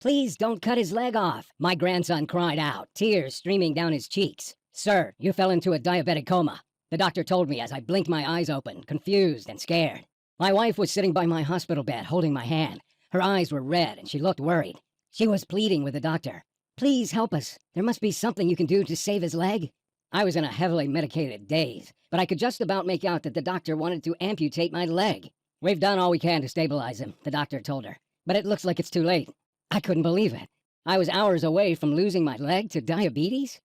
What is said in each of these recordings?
Please don't cut his leg off, my grandson cried out, tears streaming down his cheeks. Sir, you fell into a diabetic coma, the doctor told me as I blinked my eyes open, confused and scared. My wife was sitting by my hospital bed, holding my hand. Her eyes were red and she looked worried. She was pleading with the doctor. Please help us. There must be something you can do to save his leg. I was in a heavily medicated daze, but I could just about make out that the doctor wanted to amputate my leg. We've done all we can to stabilize him, the doctor told her, but it looks like it's too late. I couldn't believe it. I was hours away from losing my leg to diabetes.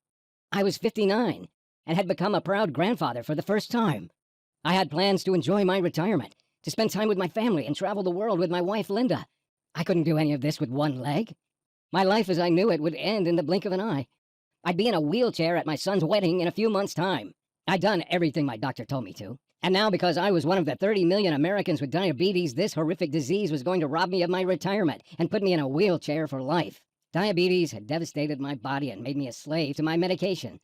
I was 59 and had become a proud grandfather for the first time. I had plans to enjoy my retirement, to spend time with my family and travel the world with my wife, Linda. I couldn't do any of this with one leg. My life as I knew it would end in the blink of an eye. I'd be in a wheelchair at my son's wedding in a few months' time. I'd done everything my doctor told me to. And now, because I was one of the 30 million Americans with diabetes, this horrific disease was going to rob me of my retirement and put me in a wheelchair for life. Diabetes had devastated my body and made me a slave to my medication.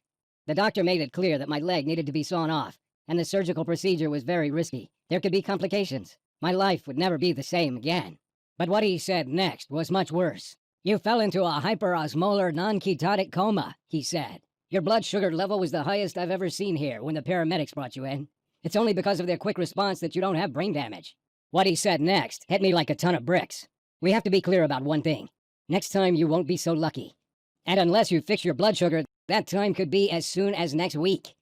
The doctor made it clear that my leg needed to be sawn off, and the surgical procedure was very risky. There could be complications. My life would never be the same again. But what he said next was much worse. You fell into a hyperosmolar non-ketotic coma, he said. Your blood sugar level was the highest I've ever seen here when the paramedics brought you in. It's only because of their quick response that you don't have brain damage. What he said next hit me like a ton of bricks. We have to be clear about one thing. Next time you won't be so lucky. And unless you fix your blood sugar, that time could be as soon as next week.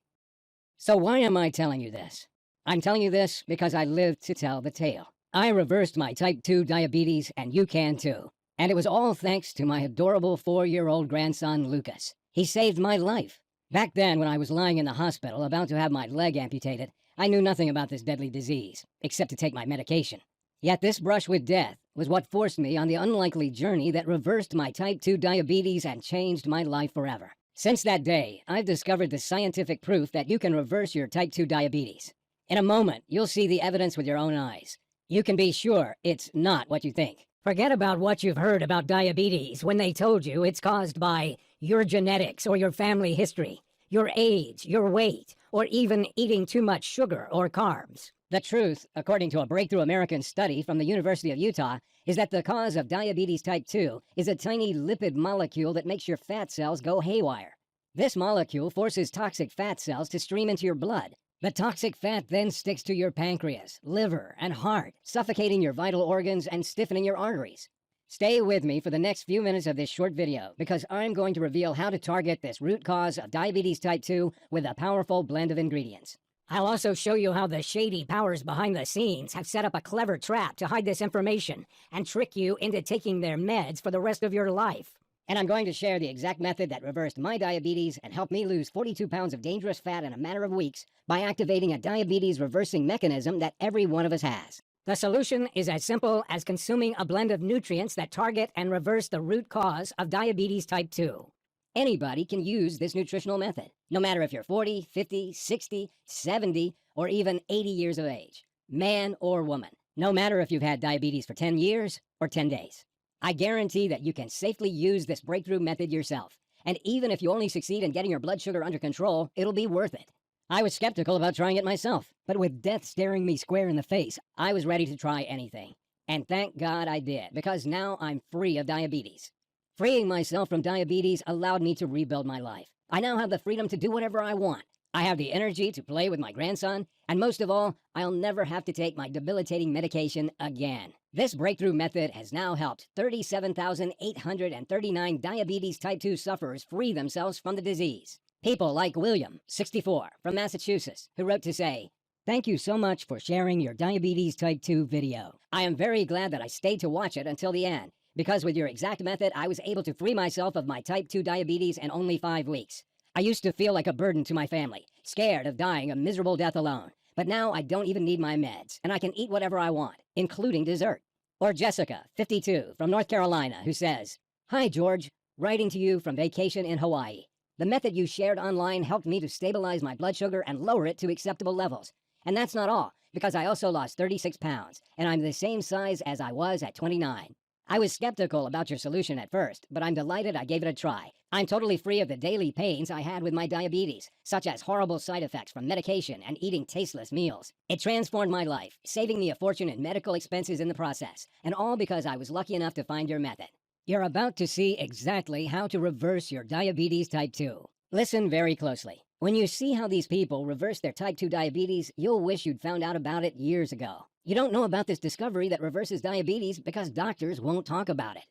So why am I telling you this? I'm telling you this because I lived to tell the tale. I reversed my type 2 diabetes, and you can too. And it was all thanks to my adorable 4-year-old grandson, Lucas. He saved my life. Back then, when I was lying in the hospital about to have my leg amputated, I knew nothing about this deadly disease, except to take my medication. Yet this brush with death was what forced me on the unlikely journey that reversed my type 2 diabetes and changed my life forever. Since that day, I've discovered the scientific proof that you can reverse your type 2 diabetes. In a moment, you'll see the evidence with your own eyes. You can be sure it's not what you think. Forget about what you've heard about diabetes when they told you it's caused by your genetics or your family history, your age, your weight, or even eating too much sugar or carbs. The truth, according to a breakthrough American study from the University of Utah, is that the cause of diabetes type 2 is a tiny lipid molecule that makes your fat cells go haywire. This molecule forces toxic fat cells to stream into your blood. The toxic fat then sticks to your pancreas, liver, and heart, suffocating your vital organs and stiffening your arteries. Stay with me for the next few minutes of this short video, because I'm going to reveal how to target this root cause of diabetes type 2 with a powerful blend of ingredients. I'll also show you how the shady powers behind the scenes have set up a clever trap to hide this information and trick you into taking their meds for the rest of your life. And I'm going to share the exact method that reversed my diabetes and helped me lose 42 pounds of dangerous fat in a matter of weeks by activating a diabetes reversing mechanism that every one of us has. The solution is as simple as consuming a blend of nutrients that target and reverse the root cause of diabetes type 2. Anybody can use this nutritional method, no matter if you're 40, 50, 60, 70, or even 80 years of age, man or woman, no matter if you've had diabetes for 10 years or 10 days. I guarantee that you can safely use this breakthrough method yourself, and even if you only succeed in getting your blood sugar under control, it'll be worth it. I was skeptical about trying it myself, but with death staring me square in the face, I was ready to try anything. And thank God I did, because now I'm free of diabetes. Freeing myself from diabetes allowed me to rebuild my life. I now have the freedom to do whatever I want. I have the energy to play with my grandson, and most of all, I'll never have to take my debilitating medication again. This breakthrough method has now helped 37,839 diabetes type 2 sufferers free themselves from the disease. People like William, 64, from Massachusetts, who wrote to say, "Thank you so much for sharing your diabetes type 2 video. I am very glad that I stayed to watch it until the end, because with your exact method, I was able to free myself of my type 2 diabetes in only 5 weeks. I used to feel like a burden to my family, scared of dying a miserable death alone. But now I don't even need my meds, and I can eat whatever I want, including dessert." Or Jessica, 52, from North Carolina, who says, "Hi, George. Writing to you from vacation in Hawaii. The method you shared online helped me to stabilize my blood sugar and lower it to acceptable levels. And that's not all, because I also lost 36 pounds, and I'm the same size as I was at 29. I was skeptical about your solution at first, but I'm delighted I gave it a try. I'm totally free of the daily pains I had with my diabetes, such as horrible side effects from medication and eating tasteless meals. It transformed my life, saving me a fortune in medical expenses in the process, and all because I was lucky enough to find your method. You're about to see exactly how to reverse your diabetes type 2. Listen very closely. When you see how these people reverse their type 2 diabetes, you'll wish you'd found out about it years ago. You don't know about this discovery that reverses diabetes because doctors won't talk about it.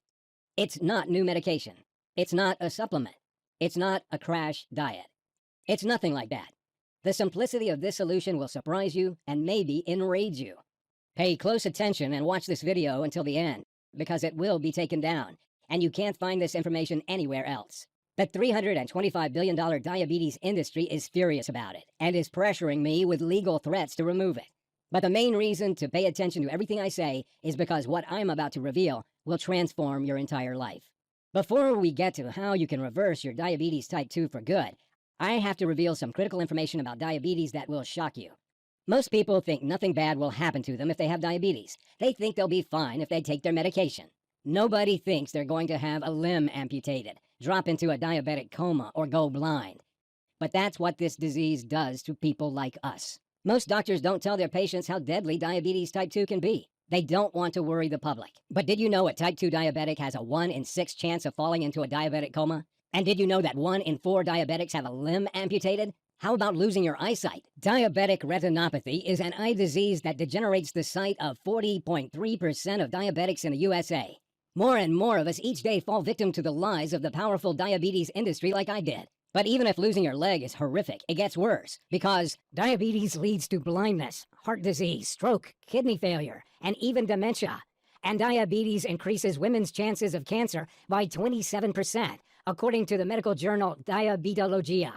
It's not new medication. It's not a supplement. It's not a crash diet. It's nothing like that. The simplicity of this solution will surprise you and maybe enrage you. Pay close attention and watch this video until the end, because it will be taken down, and you can't find this information anywhere else. The $325 billion diabetes industry is furious about it and is pressuring me with legal threats to remove it. But the main reason to pay attention to everything I say is because what I'm about to reveal will transform your entire life. Before we get to how you can reverse your diabetes type 2 for good, I have to reveal some critical information about diabetes that will shock you. Most people think nothing bad will happen to them if they have diabetes. They think they'll be fine if they take their medication. Nobody thinks they're going to have a limb amputated, drop into a diabetic coma, or go blind. But that's what this disease does to people like us. Most doctors don't tell their patients how deadly diabetes type 2 can be. They don't want to worry the public. But did you know a type 2 diabetic has a 1 in 6 chance of falling into a diabetic coma? And did you know that 1 in 4 diabetics have a limb amputated? How about losing your eyesight? Diabetic retinopathy is an eye disease that degenerates the sight of 40.3% of diabetics in the USA. More and more of us each day fall victim to the lies of the powerful diabetes industry like I did. But even if losing your leg is horrific, it gets worse, because diabetes leads to blindness, heart disease, stroke, kidney failure, and even dementia. And diabetes increases women's chances of cancer by 27%, according to the medical journal Diabetologia.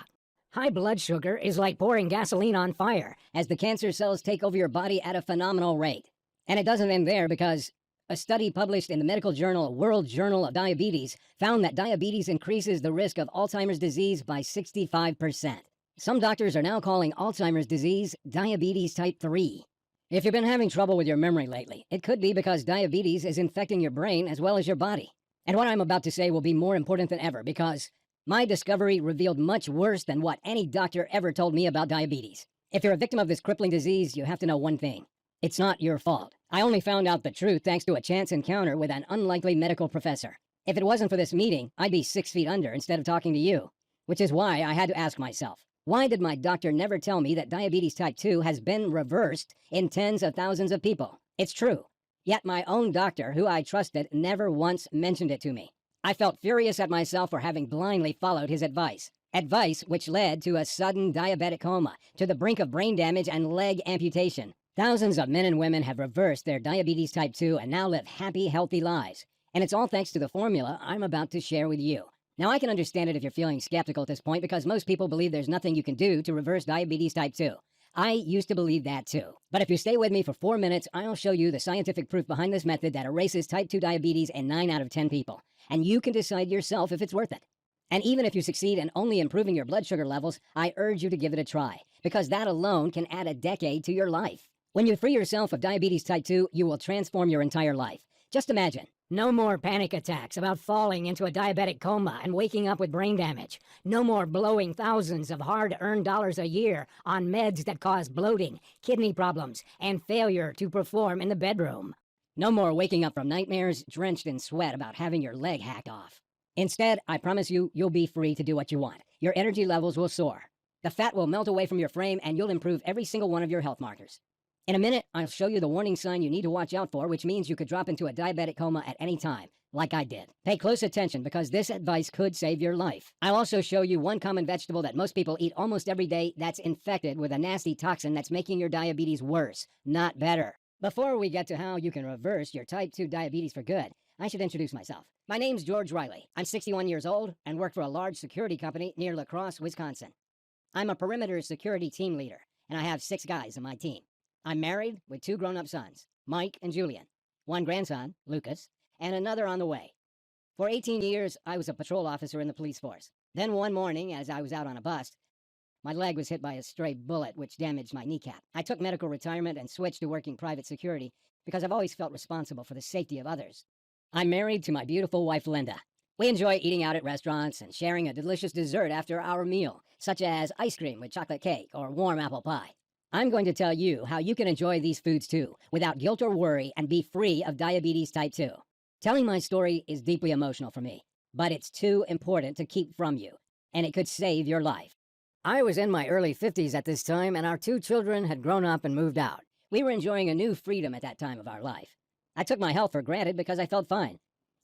High blood sugar is like pouring gasoline on fire, as the cancer cells take over your body at a phenomenal rate. And it doesn't end there, because a study published in the medical journal World Journal of Diabetes found that diabetes increases the risk of Alzheimer's disease by 65%. Some doctors are now calling Alzheimer's disease diabetes type 3. If you've been having trouble with your memory lately, it could be because diabetes is infecting your brain as well as your body. And what I'm about to say will be more important than ever, because my discovery revealed much worse than what any doctor ever told me about diabetes. If you're a victim of this crippling disease, you have to know one thing. It's not your fault. I only found out the truth thanks to a chance encounter with an unlikely medical professor. If it wasn't for this meeting, I'd be 6 feet under instead of talking to you. Which is why I had to ask myself, why did my doctor never tell me that diabetes type 2 has been reversed in tens of thousands of people? It's true. Yet my own doctor, who I trusted, never once mentioned it to me. I felt furious at myself for having blindly followed his advice. Advice which led to a sudden diabetic coma, to the brink of brain damage and leg amputation. Thousands of men and women have reversed their diabetes type 2 and now live happy, healthy lives. And it's all thanks to the formula I'm about to share with you. Now, I can understand it if you're feeling skeptical at this point, because most people believe there's nothing you can do to reverse diabetes type 2. I used to believe that too. But if you stay with me for 4 minutes, I'll show you the scientific proof behind this method that erases type 2 diabetes in 9 out of 10 people. And you can decide yourself if it's worth it. And even if you succeed in only improving your blood sugar levels, I urge you to give it a try, because that alone can add a decade to your life. When you free yourself of diabetes type 2, you will transform your entire life. Just imagine. No more panic attacks about falling into a diabetic coma and waking up with brain damage. No more blowing thousands of hard-earned dollars a year on meds that cause bloating, kidney problems, and failure to perform in the bedroom. No more waking up from nightmares drenched in sweat about having your leg hacked off. Instead, I promise you, you'll be free to do what you want. Your energy levels will soar. The fat will melt away from your frame, and you'll improve every single one of your health markers. In a minute, I'll show you the warning sign you need to watch out for, which means you could drop into a diabetic coma at any time, like I did. Pay close attention, because this advice could save your life. I'll also show you one common vegetable that most people eat almost every day that's infected with a nasty toxin that's making your diabetes worse, not better. Before we get to how you can reverse your type 2 diabetes for good, I should introduce myself. My name's George Riley. I'm 61 years old and work for a large security company near La Crosse, Wisconsin. I'm a perimeter security team leader, and I have 6 guys on my team. I'm married with 2 grown-up sons, Mike and Julian, 1 grandson, Lucas, and another on the way. For 18 years, I was a patrol officer in the police force. Then one morning, as I was out on a bust, my leg was hit by a stray bullet which damaged my kneecap. I took medical retirement and switched to working private security because I've always felt responsible for the safety of others. I'm married to my beautiful wife, Linda. We enjoy eating out at restaurants and sharing a delicious dessert after our meal, such as ice cream with chocolate cake or warm apple pie. I'm going to tell you how you can enjoy these foods too, without guilt or worry, and be free of diabetes type 2. Telling my story is deeply emotional for me, but it's too important to keep from you, and it could save your life. I was in my early 50s at this time, and our 2 children had grown up and moved out. We were enjoying a new freedom at that time of our life. I took my health for granted because I felt fine.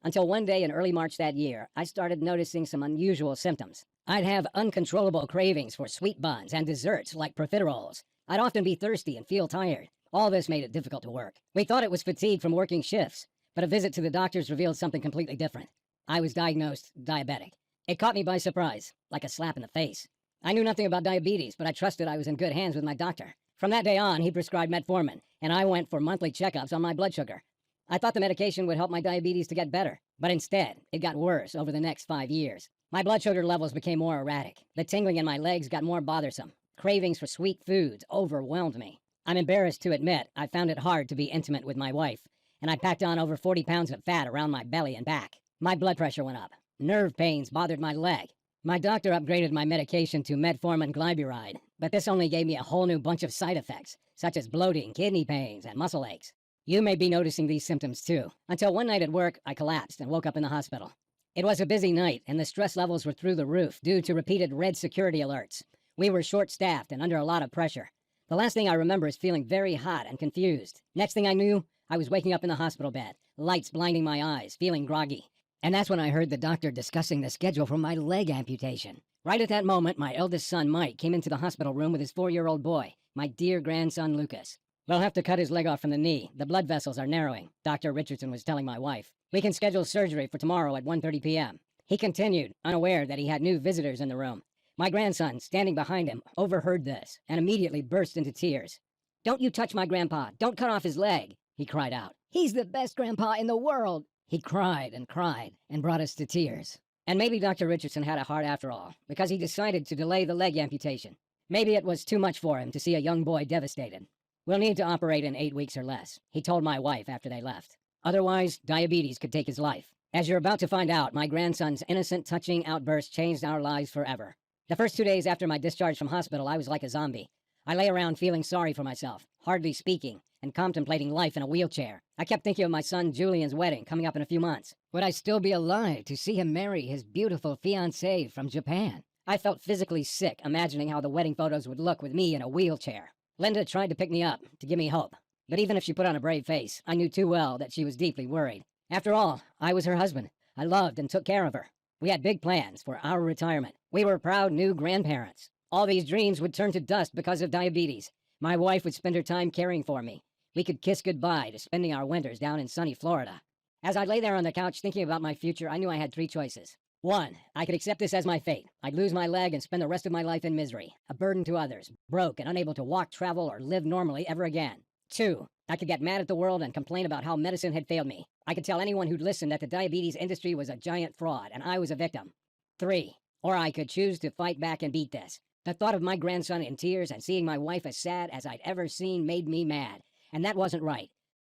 Until one day in early March that year, I started noticing some unusual symptoms. I'd have uncontrollable cravings for sweet buns and desserts like profiteroles. I'd often be thirsty and feel tired. All this made it difficult to work. We thought it was fatigue from working shifts, but a visit to the doctors revealed something completely different. I was diagnosed diabetic. It caught me by surprise, like a slap in the face. I knew nothing about diabetes, but I trusted I was in good hands with my doctor. From that day on, he prescribed metformin, and I went for monthly checkups on my blood sugar. I thought the medication would help my diabetes to get better, but instead, it got worse over the next 5 years. My blood sugar levels became more erratic. The tingling in my legs got more bothersome. Cravings for sweet foods overwhelmed me. I'm embarrassed to admit I found it hard to be intimate with my wife, and I packed on over 40 pounds of fat around my belly and back. My blood pressure went up. Nerve pains bothered my leg. My doctor upgraded my medication to metformin glyburide, but this only gave me a whole new bunch of side effects, such as bloating, kidney pains, and muscle aches. You may be noticing these symptoms too. Until one night at work, I collapsed and woke up in the hospital. It was a busy night, and the stress levels were through the roof due to repeated red security alerts. We were short-staffed and under a lot of pressure. The last thing I remember is feeling very hot and confused. Next thing I knew, I was waking up in the hospital bed, lights blinding my eyes, feeling groggy. And that's when I heard the doctor discussing the schedule for my leg amputation. Right at that moment, my eldest son, Mike, came into the hospital room with his 4-year-old boy, my dear grandson, Lucas. We'll have to cut his leg off from the knee. The blood vessels are narrowing, Dr. Richardson was telling my wife. We can schedule surgery for tomorrow at 1:30 p.m. He continued, unaware that he had new visitors in the room. My grandson, standing behind him, overheard this and immediately burst into tears. "Don't you touch my grandpa. Don't cut off his leg," he cried out. "He's the best grandpa in the world." He cried and brought us to tears. And maybe Dr. Richardson had a heart after all, because he decided to delay the leg amputation. Maybe it was too much for him to see a young boy devastated. "We'll need to operate in 8 weeks or less," he told my wife after they left. "Otherwise, diabetes could take his life." As you're about to find out, my grandson's innocent, touching outburst changed our lives forever. The first 2 days after my discharge from hospital, I was like a zombie. I lay around feeling sorry for myself, hardly speaking, and contemplating life in a wheelchair. I kept thinking of my son Julian's wedding coming up in a few months. Would I still be alive to see him marry his beautiful fiancée from Japan? I felt physically sick imagining how the wedding photos would look with me in a wheelchair. Linda tried to pick me up, to give me hope. But even if she put on a brave face, I knew too well that she was deeply worried. After all, I was her husband. I loved and took care of her. We had big plans for our retirement. We were proud new grandparents. All these dreams would turn to dust because of diabetes. My wife would spend her time caring for me. We could kiss goodbye to spending our winters down in sunny Florida. As I lay there on the couch thinking about my future, I knew I had 3 choices. 1, I could accept this as my fate. I'd lose my leg and spend the rest of my life in misery, a burden to others, broke and unable to walk, travel, or live normally ever again. 2, I could get mad at the world and complain about how medicine had failed me. I could tell anyone who'd listen that the diabetes industry was a giant fraud and I was a victim. 3, or I could choose to fight back and beat this. The thought of my grandson in tears and seeing my wife as sad as I'd ever seen made me mad, and that wasn't right.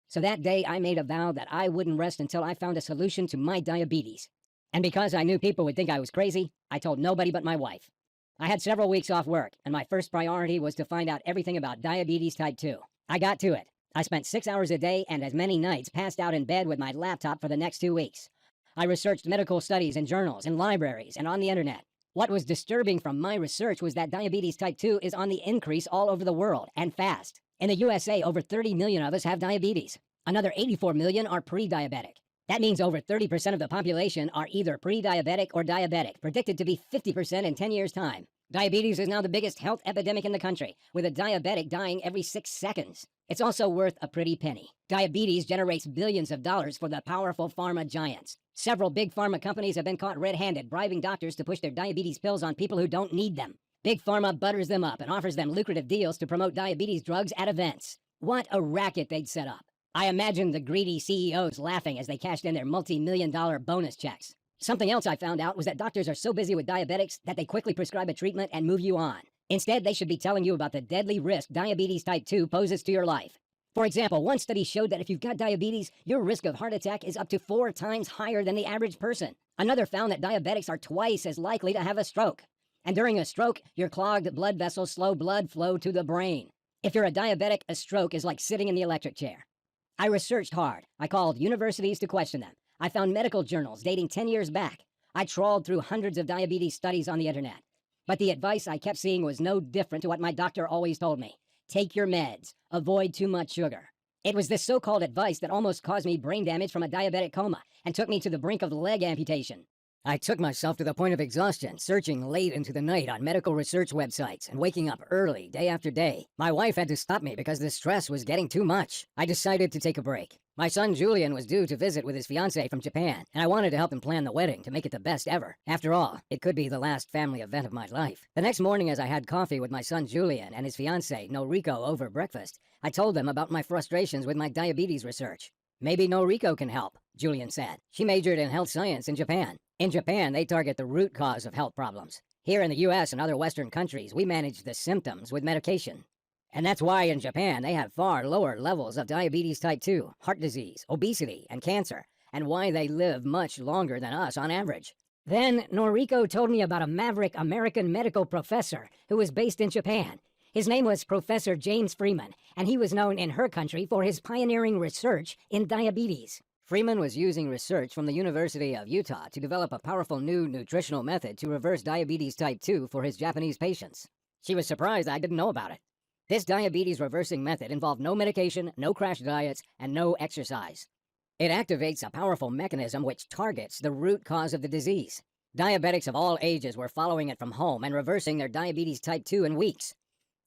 So that day I made a vow that I wouldn't rest until I found a solution to my diabetes. And because I knew people would think I was crazy, I told nobody but my wife. I had several weeks off work, and my first priority was to find out everything about diabetes type 2. I got to it. I spent 6 hours a day and as many nights passed out in bed with my laptop for the next 2 weeks. I researched medical studies in journals, in libraries, and on the internet. What was disturbing from my research was that diabetes type 2 is on the increase all over the world, and fast. In the USA, over 30 million of us have diabetes. Another 84 million are pre-diabetic. That means over 30% of the population are either pre-diabetic or diabetic, predicted to be 50% in 10 years' time. Diabetes is now the biggest health epidemic in the country, with a diabetic dying every 6 seconds. It's also worth a pretty penny. Diabetes generates billions of dollars for the powerful pharma giants. Several big pharma companies have been caught red-handed bribing doctors to push their diabetes pills on people who don't need them. Big pharma butters them up and offers them lucrative deals to promote diabetes drugs at events. What a racket they'd set up. I imagined the greedy CEOs laughing as they cashed in their multi-million-dollar bonus checks. Something else I found out was that doctors are so busy with diabetics that they quickly prescribe a treatment and move you on. Instead, they should be telling you about the deadly risk diabetes type 2 poses to your life. For example, one study showed that if you've got diabetes, your risk of heart attack is up to 4 times higher than the average person. Another found that diabetics are twice as likely to have a stroke. And during a stroke, your clogged blood vessels slow blood flow to the brain. If you're a diabetic, a stroke is like sitting in the electric chair. I researched hard. I called universities to question them. I found medical journals dating 10 years back. I trawled through hundreds of diabetes studies on the internet. But the advice I kept seeing was no different to what my doctor always told me. Take your meds. Avoid too much sugar. It was this so-called advice that almost caused me brain damage from a diabetic coma and took me to the brink of leg amputation. I took myself to the point of exhaustion, searching late into the night on medical research websites and waking up early, day after day. My wife had to stop me because the stress was getting too much. I decided to take a break. My son Julian was due to visit with his fiancée from Japan, and I wanted to help him plan the wedding to make it the best ever. After all, it could be the last family event of my life. The next morning, as I had coffee with my son Julian and his fiancée Noriko over breakfast, I told them about my frustrations with my diabetes research. Maybe Noriko can help, Julian said. She majored in health science in Japan. In Japan, they target the root cause of health problems. Here in the US and other Western countries, we manage the symptoms with medication. And that's why in Japan, they have far lower levels of diabetes type 2, heart disease, obesity, and cancer, and why they live much longer than us on average. Then Noriko told me about a maverick American medical professor who was based in Japan. His name was Professor James Freeman, and he was known in her country for his pioneering research in diabetes. Freeman was using research from the University of Utah to develop a powerful new nutritional method to reverse diabetes type 2 for his Japanese patients. She was surprised I didn't know about it. This diabetes reversing method involved no medication, no crash diets, and no exercise. It activates a powerful mechanism which targets the root cause of the disease. Diabetics of all ages were following it from home and reversing their diabetes type 2 in weeks.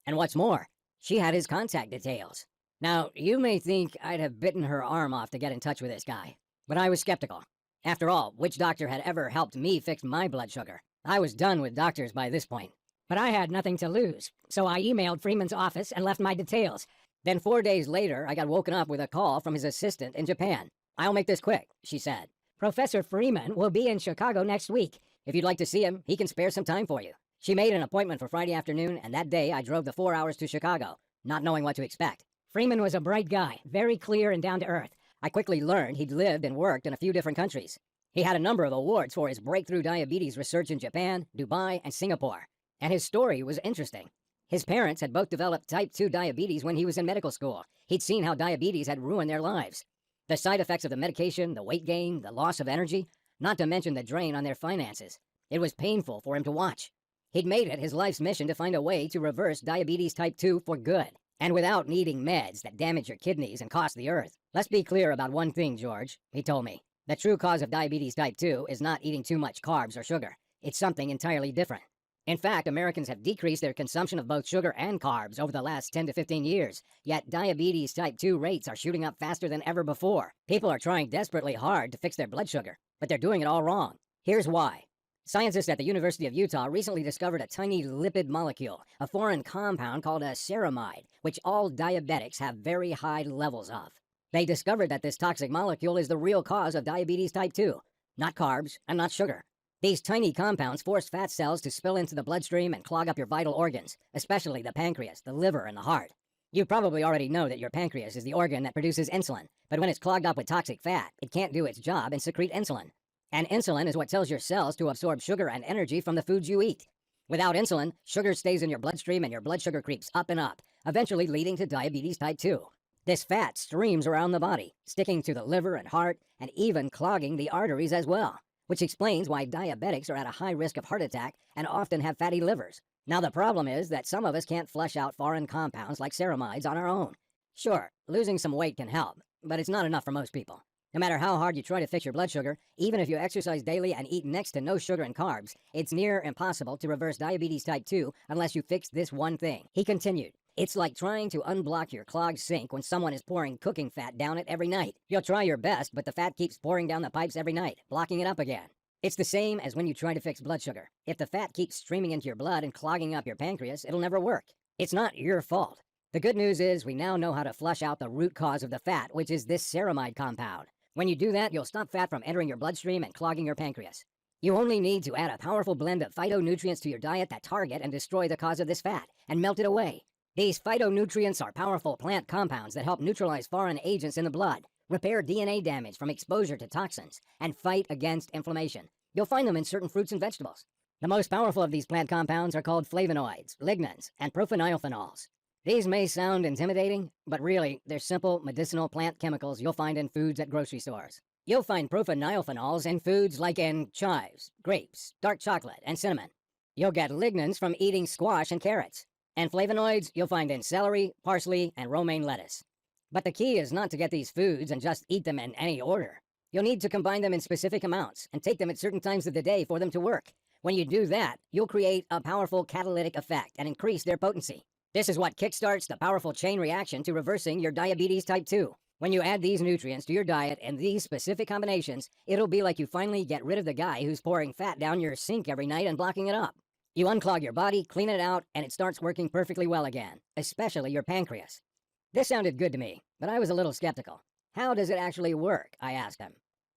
And what's more, she had his contact details. Now, you may think I'd have bitten her arm off to get in touch with this guy, but I was skeptical. After all, which doctor had ever helped me fix my blood sugar? I was done with doctors by this point. But I had nothing to lose, so I emailed Freeman's office and left my details. Then 4 days later, I got woken up with a call from his assistant in Japan. "I'll make this quick," she said. "Professor Freeman will be in Chicago next week. If you'd like to see him, he can spare some time for you." She made an appointment for Friday afternoon, and that day I drove the 4 hours to Chicago, not knowing what to expect. Freeman was a bright guy, very clear and down to earth. I quickly learned he'd lived and worked in a few different countries. He had a number of awards for his breakthrough diabetes research in Japan, Dubai, and Singapore. And his story was interesting. His parents had both developed type 2 diabetes when he was in medical school. He'd seen how diabetes had ruined their lives. The side effects of the medication, the weight gain, the loss of energy, not to mention the drain on their finances. It was painful for him to watch. He'd made it his life's mission to find a way to reverse diabetes type 2 for good, and without needing meds that damage your kidneys and cost the earth. "Let's be clear about one thing, George," he told me. "The true cause of diabetes type 2 is not eating too much carbs or sugar. It's something entirely different. In fact, Americans have decreased their consumption of both sugar and carbs over the last 10 to 15 years, yet diabetes type 2 rates are shooting up faster than ever before. People are trying desperately hard to fix their blood sugar, but they're doing it all wrong. Here's why. Scientists at the University of Utah recently discovered a tiny lipid molecule, a foreign compound called a ceramide, which all diabetics have very high levels of. They discovered that this toxic molecule is the real cause of diabetes type 2, not carbs and not sugar. These tiny compounds force fat cells to spill into the bloodstream and clog up your vital organs, especially the pancreas, the liver, and the heart. You probably already know that your pancreas is the organ that produces insulin, but when it's clogged up with toxic fat, it can't do its job and secrete insulin. And insulin is what tells your cells to absorb sugar and energy from the foods you eat. Without insulin, sugar stays in your bloodstream and your blood sugar creeps up and up, eventually leading to diabetes type 2. This fat streams around the body, sticking to the liver and heart, and even clogging the arteries as well, which explains why diabetics are at a high risk of heart attack and often have fatty livers. Now the problem is that some of us can't flush out foreign compounds like ceramides on our own. Sure, losing some weight can help, but it's not enough for most people. No matter how hard you try to fix your blood sugar, even if you exercise daily and eat next to no sugar and carbs, it's near impossible to reverse diabetes type 2 unless you fix this one thing. He continued, "It's like trying to unblock your clogged sink when someone is pouring cooking fat down it every night. You'll try your best, but the fat keeps pouring down the pipes every night, blocking it up again. It's the same as when you try to fix blood sugar. If the fat keeps streaming into your blood and clogging up your pancreas, it'll never work. It's not your fault. The good news is we now know how to flush out the root cause of the fat, which is this ceramide compound. When you do that, you'll stop fat from entering your bloodstream and clogging your pancreas. You only need to add a powerful blend of phytonutrients to your diet that target and destroy the cause of this fat, and melt it away. These phytonutrients are powerful plant compounds that help neutralize foreign agents in the blood, repair DNA damage from exposure to toxins, and fight against inflammation. You'll find them in certain fruits and vegetables. The most powerful of these plant compounds are called flavonoids, lignans, and prophenols. These may sound intimidating, but really, they're simple medicinal plant chemicals you'll find in foods at grocery stores. You'll find profenylphenols in foods like in chives, grapes, dark chocolate, and cinnamon. You'll get lignans from eating squash and carrots. And flavonoids you'll find in celery, parsley, and romaine lettuce. But the key is not to get these foods and just eat them in any order. You'll need to combine them in specific amounts and take them at certain times of the day for them to work. When you do that, you'll create a powerful catalytic effect and increase their potency. This is what kickstarts the powerful chain reaction to reversing your diabetes type 2. When you add these nutrients to your diet in these specific combinations, it'll be like you finally get rid of the guy who's pouring fat down your sink every night and blocking it up. You unclog your body, clean it out, and it starts working perfectly well again, especially your pancreas. This sounded good to me, but I was a little skeptical. How does it actually work? I asked him.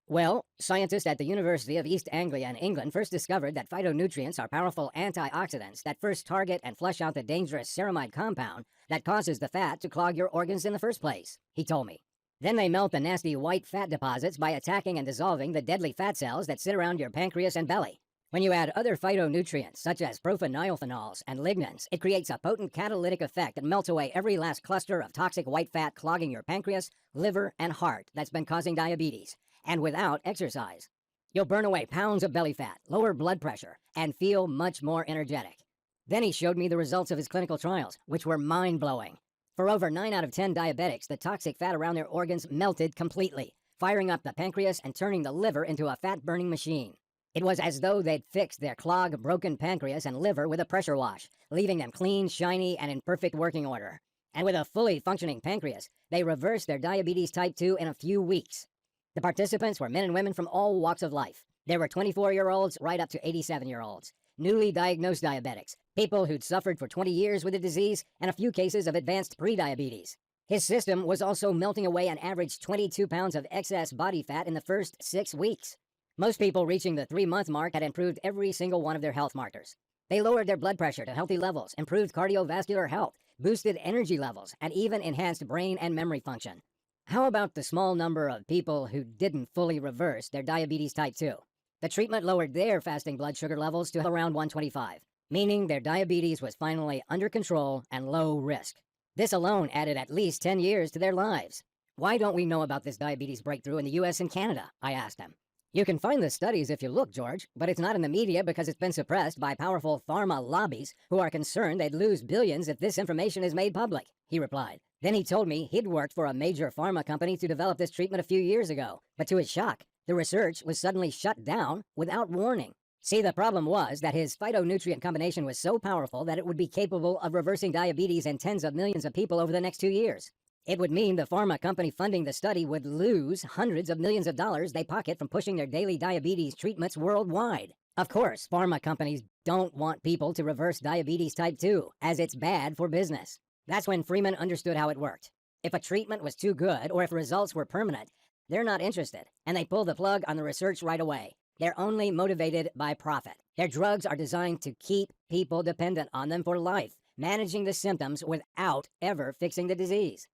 Well, scientists at the University of East Anglia in England first discovered that phytonutrients are powerful antioxidants that first target and flush out the dangerous ceramide compound that causes the fat to clog your organs in the first place, he told me. Then they melt the nasty white fat deposits by attacking and dissolving the deadly fat cells that sit around your pancreas and belly. When you add other phytonutrients, such as profenylphenols and lignans, it creates a potent catalytic effect that melts away every last cluster of toxic white fat clogging your pancreas, liver, and heart that's been causing diabetes, and without exercise. You'll burn away pounds of belly fat, lower blood pressure, and feel much more energetic. Then he showed me the results of his clinical trials, which were mind-blowing. For over 9 out of 10 diabetics, the toxic fat around their organs melted completely, firing up the pancreas and turning the liver into a fat-burning machine. It was as though they'd fixed their clogged, broken pancreas and liver with a pressure wash, leaving them clean, shiny, and in perfect working order. And with a fully functioning pancreas, they reversed their diabetes type 2 in a few weeks. The participants were men and women from all walks of life. There were 24-year-olds right up to 87-year-olds, newly diagnosed diabetics, people who'd suffered for 20 years with the disease, and a few cases of advanced prediabetes. His system was also melting away an average 22 pounds of excess body fat in the first 6 weeks. Most people reaching the 3-month mark had improved every single one of their health markers. They lowered their blood pressure to healthy levels, improved cardiovascular health, boosted energy levels, and even enhanced brain and memory function. How about the small number of people who didn't fully reverse their diabetes type 2? The treatment lowered their fasting blood sugar levels to around 125, meaning their diabetes was finally under control and low risk. This alone added at least 10 years to their lives. Why don't we know about this diabetes breakthrough in the US and Canada? I asked him. You can find the studies if you look, George, but it's not in the media because it's been suppressed by powerful pharma lobbies who are concerned they'd lose billions if this information is made public, he replied. Then he told me he'd worked for a major pharma company to develop this treatment a few years ago, but to his shock, the research was suddenly shut down without warning. See, the problem was that his phytonutrient combination was so powerful that it would be capable of reversing diabetes in tens of millions of people over the next 2 years. It would mean the pharma company funding the study would lose hundreds of millions of dollars they pocket from pushing their daily diabetes treatments worldwide. Of course, pharma companies don't want people to reverse diabetes type 2, as it's bad for business. That's when Freeman understood how it worked. If a treatment was too good or if results were permanent, they're not interested, and they pull the plug on the research right away. They're only motivated by profit. Their drugs are designed to keep people dependent on them for life, managing the symptoms without ever fixing the disease.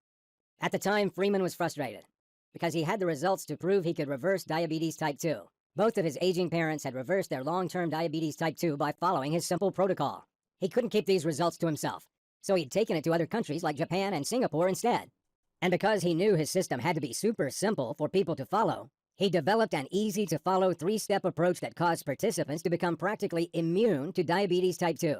At the time, Freeman was frustrated because he had the results to prove he could reverse diabetes type 2. Both of his aging parents had reversed their long-term diabetes type 2 by following his simple protocol. He couldn't keep these results to himself, so he'd taken it to other countries like Japan and Singapore instead. And because he knew his system had to be super simple for people to follow, he developed an easy-to-follow 3-step approach that caused participants to become practically immune to diabetes type 2.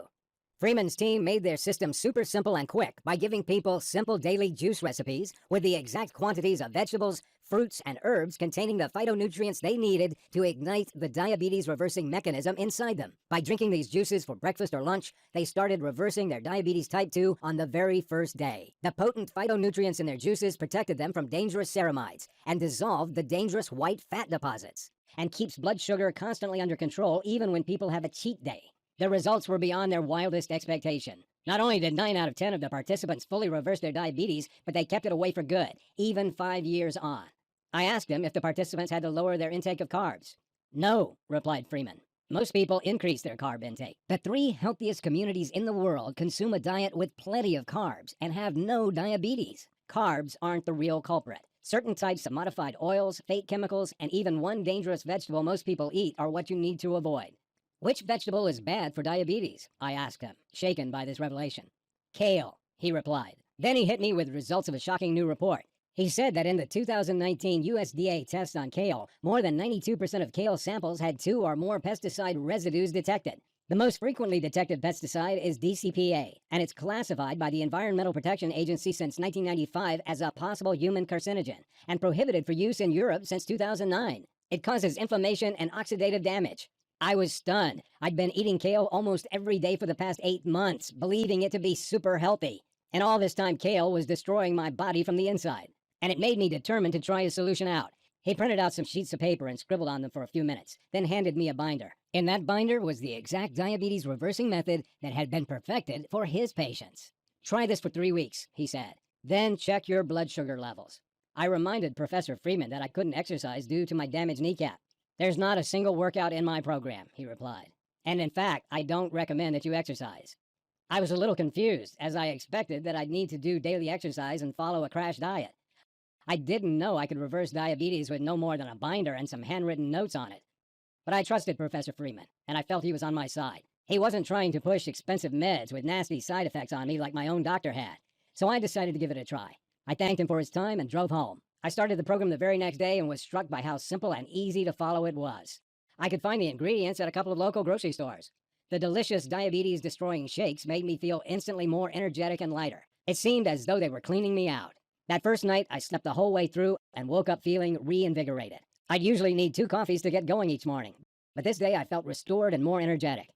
Freeman's team made their system super simple and quick by giving people simple daily juice recipes with the exact quantities of vegetables, fruits, and herbs containing the phytonutrients they needed to ignite the diabetes-reversing mechanism inside them. By drinking these juices for breakfast or lunch, they started reversing their diabetes type 2 on the very first day. The potent phytonutrients in their juices protected them from dangerous ceramides and dissolved the dangerous white fat deposits, and keeps blood sugar constantly under control even when people have a cheat day. The results were beyond their wildest expectation. Not only did 9 out of 10 of the participants fully reverse their diabetes, but they kept it away for good, even 5 years on. I asked him if the participants had to lower their intake of carbs. No, replied Freeman. Most people increase their carb intake. The 3 healthiest communities in the world consume a diet with plenty of carbs and have no diabetes. Carbs aren't the real culprit. Certain types of modified oils, fake chemicals, and even one dangerous vegetable most people eat are what you need to avoid. Which vegetable is bad for diabetes? I asked him, shaken by this revelation. Kale, he replied. Then he hit me with results of a shocking new report. He said that in the 2019 USDA test on kale, more than 92% of kale samples had 2 or more pesticide residues detected. The most frequently detected pesticide is DCPA, and it's classified by the Environmental Protection Agency since 1995 as a possible human carcinogen and prohibited for use in Europe since 2009. It causes inflammation and oxidative damage. I was stunned. I'd been eating kale almost every day for the past 8 months, believing it to be super healthy. And all this time, kale was destroying my body from the inside. And it made me determined to try a solution out. He printed out some sheets of paper and scribbled on them for a few minutes, then handed me a binder. In that binder was the exact diabetes reversing method that had been perfected for his patients. Try this for 3 weeks, he said. Then check your blood sugar levels. I reminded Professor Freeman that I couldn't exercise due to my damaged kneecap. There's not a single workout in my program, he replied. And in fact, I don't recommend that you exercise. I was a little confused, as I expected that I'd need to do daily exercise and follow a crash diet. I didn't know I could reverse diabetes with no more than a binder and some handwritten notes on it. But I trusted Professor Freeman, and I felt he was on my side. He wasn't trying to push expensive meds with nasty side effects on me like my own doctor had. So I decided to give it a try. I thanked him for his time and drove home. I started the program the very next day and was struck by how simple and easy to follow it was. I could find the ingredients at a couple of local grocery stores. The delicious diabetes-destroying shakes made me feel instantly more energetic and lighter. It seemed as though they were cleaning me out. That first night, I slept the whole way through and woke up feeling reinvigorated. I'd usually need 2 coffees to get going each morning, but this day I felt restored and more energetic.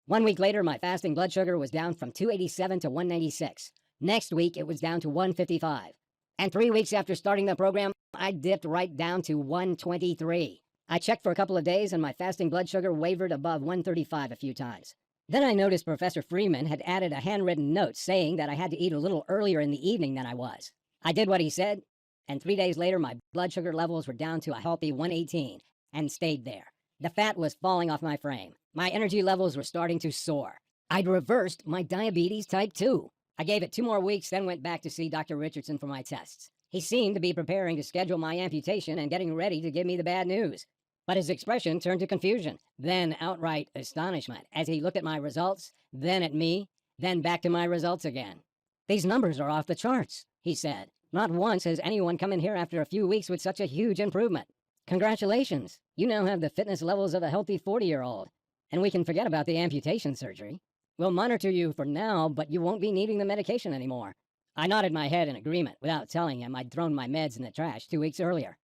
1 week later, my fasting blood sugar was down from 287 to 196. Next week, it was down to 155. And 3 weeks after starting the program, I dipped right down to 123. I checked for a couple of days and my fasting blood sugar wavered above 135 a few times. Then I noticed Professor Freeman had added a handwritten note saying that I had to eat a little earlier in the evening than I was. I did what he said, and 3 days later my blood sugar levels were down to a healthy 118 and stayed there. The fat was falling off my frame. My energy levels were starting to soar. I'd reversed my diabetes type 2. I gave it 2 more weeks, then went back to see Dr. Richardson for my tests. He seemed to be preparing to schedule my amputation and getting ready to give me the bad news. But his expression turned to confusion, then outright astonishment, as he looked at my results, then at me, then back to my results again. "These numbers are off the charts," he said. "Not once has anyone come in here after a few weeks with such a huge improvement. Congratulations. You now have the fitness levels of a healthy 40-year-old. And we can forget about the amputation surgery. We'll monitor you for now, but you won't be needing the medication anymore." I nodded my head in agreement without telling him I'd thrown my meds in the trash 2 weeks earlier.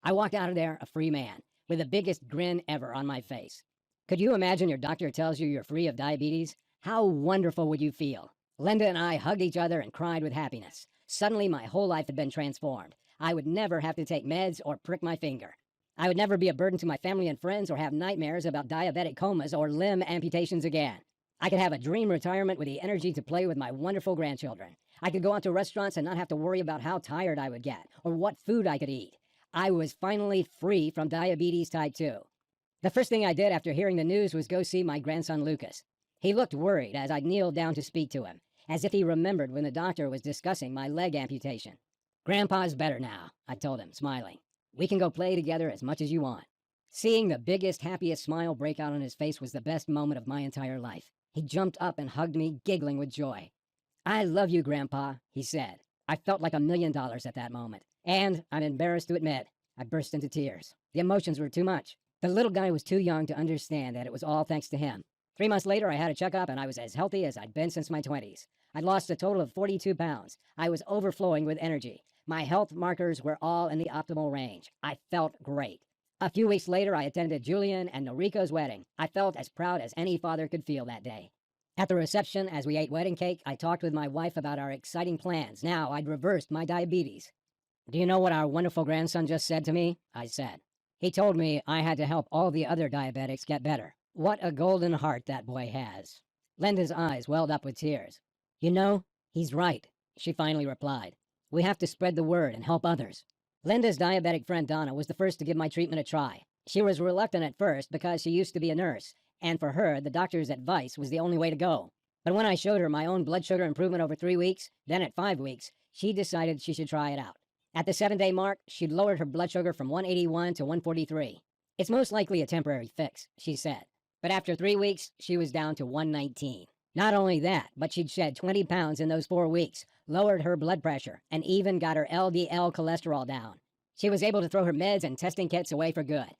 I walked out of there a free man, with the biggest grin ever on my face. Could you imagine your doctor tells you you're free of diabetes? How wonderful would you feel? Linda and I hugged each other and cried with happiness. Suddenly, my whole life had been transformed. I would never have to take meds or prick my finger. I would never be a burden to my family and friends or have nightmares about diabetic comas or limb amputations again. I could have a dream retirement with the energy to play with my wonderful grandchildren. I could go out to restaurants and not have to worry about how tired I would get or what food I could eat. I was finally free from diabetes type 2. The first thing I did after hearing the news was go see my grandson Lucas. He looked worried as I kneeled down to speak to him, as if he remembered when the doctor was discussing my leg amputation. "Grandpa's better now," I told him, smiling. "We can go play together as much as you want." Seeing the biggest, happiest smile break out on his face was the best moment of my entire life. He jumped up and hugged me, giggling with joy. "I love you, Grandpa," he said. I felt like $1 million at that moment. And, I'm embarrassed to admit, I burst into tears. The emotions were too much. The little guy was too young to understand that it was all thanks to him. 3 months later, I had a checkup and I was as healthy as I'd been since my 20s. I'd lost a total of 42 pounds. I was overflowing with energy. My health markers were all in the optimal range. I felt great. A few weeks later, I attended Julian and Noriko's wedding. I felt as proud as any father could feel that day. At the reception, as we ate wedding cake, I talked with my wife about our exciting plans. Now I'd reversed my diabetes. "Do you know what our wonderful grandson just said to me?" I said. "He told me I had to help all the other diabetics get better. What a golden heart that boy has." Linda's eyes welled up with tears. "You know, he's right," she finally replied. "We have to spread the word and help others." Linda's diabetic friend Donna was the first to give my treatment a try. She was reluctant at first because she used to be a nurse, and for her, the doctor's advice was the only way to go. But when I showed her my own blood sugar improvement over 3 weeks, then at 5 weeks, she decided she should try it out. At the 7-day mark, she'd lowered her blood sugar from 181 to 143. "It's most likely a temporary fix," she said. But after 3 weeks, she was down to 119. Not only that, but she'd shed 20 pounds in those 4 weeks, lowered her blood pressure, and even got her LDL cholesterol down. She was able to throw her meds and testing kits away for good.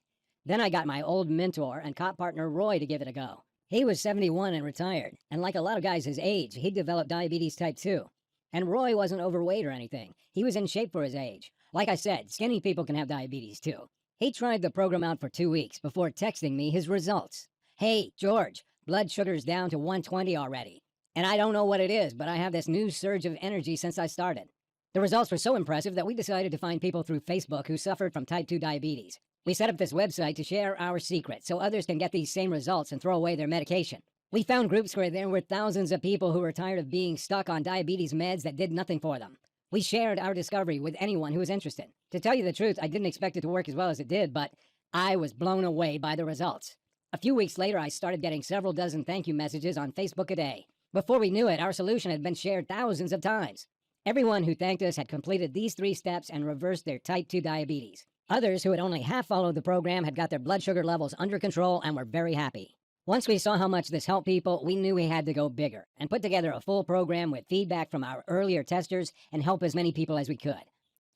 Then I got my old mentor and cop partner Roy to give it a go. He was 71 and retired, and like a lot of guys his age, he developed diabetes type 2. And Roy wasn't overweight or anything. He was in shape for his age. Like I said, skinny people can have diabetes too. He tried the program out for 2 weeks before texting me his results. "Hey, George, blood sugar's down to 120 already. And I don't know what it is, but I have this new surge of energy since I started." The results were so impressive that we decided to find people through Facebook who suffered from type 2 diabetes. We set up this website to share our secret so others can get these same results and throw away their medication. We found groups where there were thousands of people who were tired of being stuck on diabetes meds that did nothing for them. We shared our discovery with anyone who was interested. To tell you the truth, I didn't expect it to work as well as it did, but I was blown away by the results. A few weeks later, I started getting several dozen thank you messages on Facebook a day. Before we knew it, our solution had been shared thousands of times. Everyone who thanked us had completed these 3 steps and reversed their type 2 diabetes. Others who had only half followed the program had got their blood sugar levels under control and were very happy. Once we saw how much this helped people, we knew we had to go bigger and put together a full program with feedback from our earlier testers and help as many people as we could.